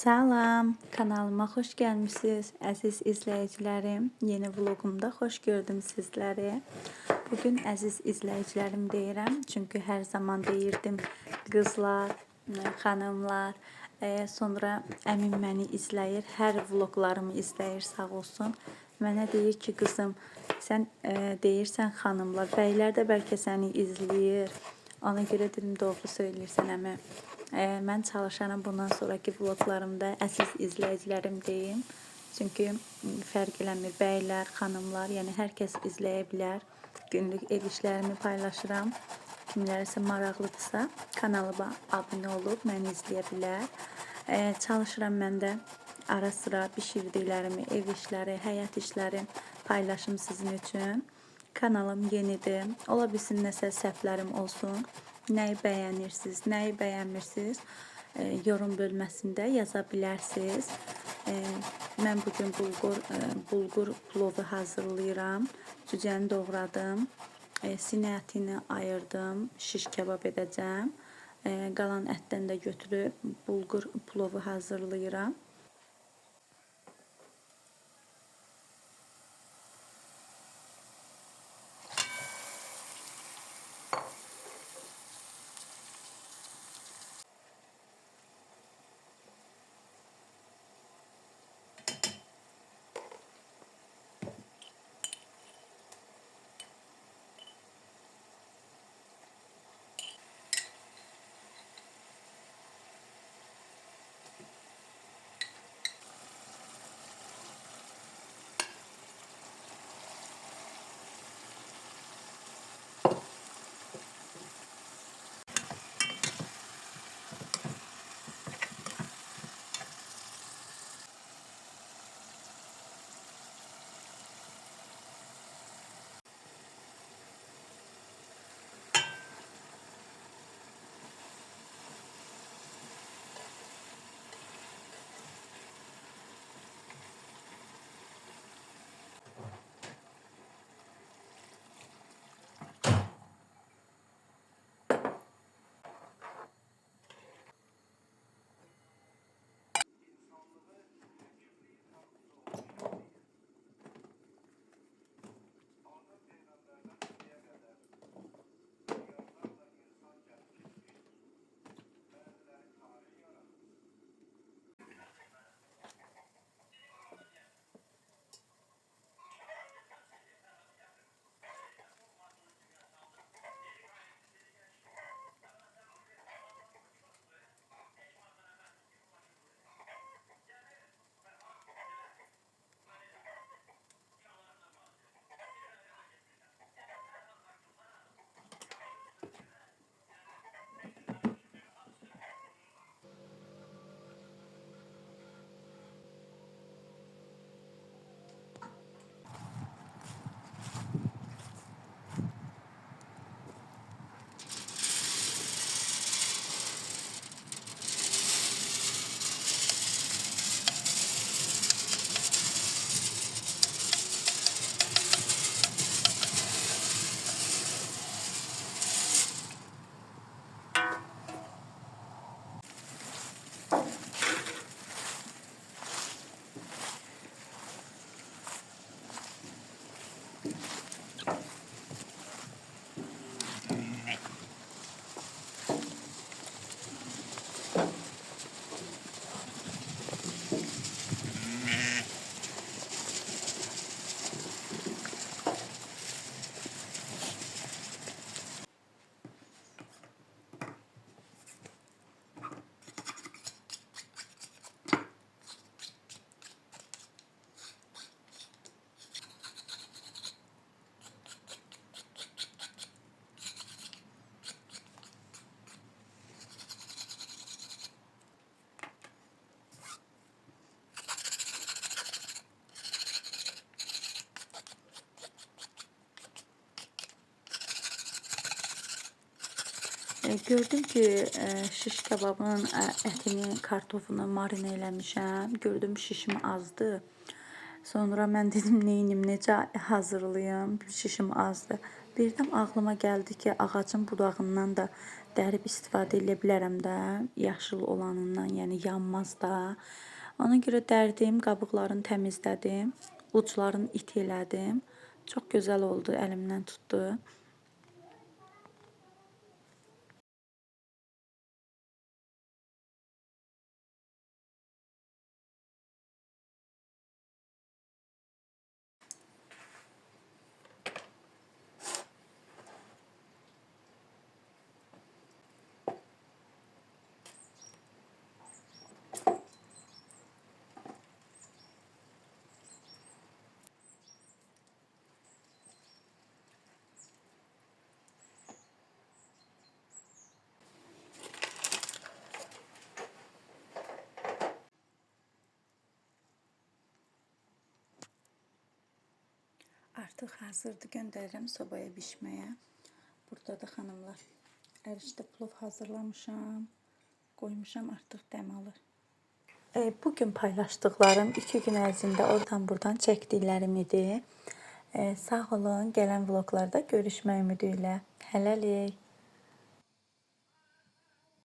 Salam, kanalıma xoş gəlmisiniz, əziz izləyicilərim. Yeni vlogumda xoş gördüm sizləri. Bugün əziz izləyicilərim deyirəm, çünki hər zaman deyirdim qızlar, xanımlar, sonra əmim məni izləyir, hər vloglarımı izləyir, sağ olsun. Mənə deyir ki, qızım, sən deyirsən xanımlar, bəylər də bəlkə səni izləyir. Ona görə dedim, doğru söyləyirsən əmi. Mən çalışaram bundan sonraki vloglarımda əziz izləyicilərim deyim. Çünki fərq eləmir, bəylər, xanımlar, yəni hər kəs izləyə bilər. Günlük ev işlərimi paylaşıram. Kimlərsə maraqlıdırsa kanalıma abunə olub məni izləyə bilər. Çalışıram mən də ara sıra bişirdiklərimi, ev işləri, həyat işləri paylaşım sizin üçün. Kanalım yenidir. Ola bilsin nəsə səhvlərim olsun. Nəyi bəyənirsiniz, nəyi bəyənmirsiniz, yorum bölməsində yaza bilərsiniz. Mən bugün bulgur plovu hazırlayıram. Cücəni doğradım. Sinə ətini ayırdım. Şiş kebab edəcəm. Qalan ətdən də götürüb bulgur plovu hazırlayıram. Gördüm ki, şiş kebabının ətini, kartofunu marinə eləmişəm. Gördüm şişim azdı. Sonra mən dedim, neyinim, necə hazırlayım, şişim azdı. Birdən ağlıma gəldi ki, ağacın budağından da dərib istifadə edə bilərəm də, yaşıl olanından, yəni yanmaz da. Ona görə dərdim, qabıqlarını təmizlədim, uclarını itələdim. Çox gözəl oldu, əlimdən tutdu. Artıq hazırdır, göndərirəm sobaya bişməyə. Burada da xanımlar ərişdə plov hazırlamışam, qoymuşam, artıq dəm alır. Bugün paylaşdıqlarım 2 gün ərzində oradan buradan çəkdiklərim idi. Sağ olun, gələn vloglarda görüşmək ümidi ilə. Hələlik.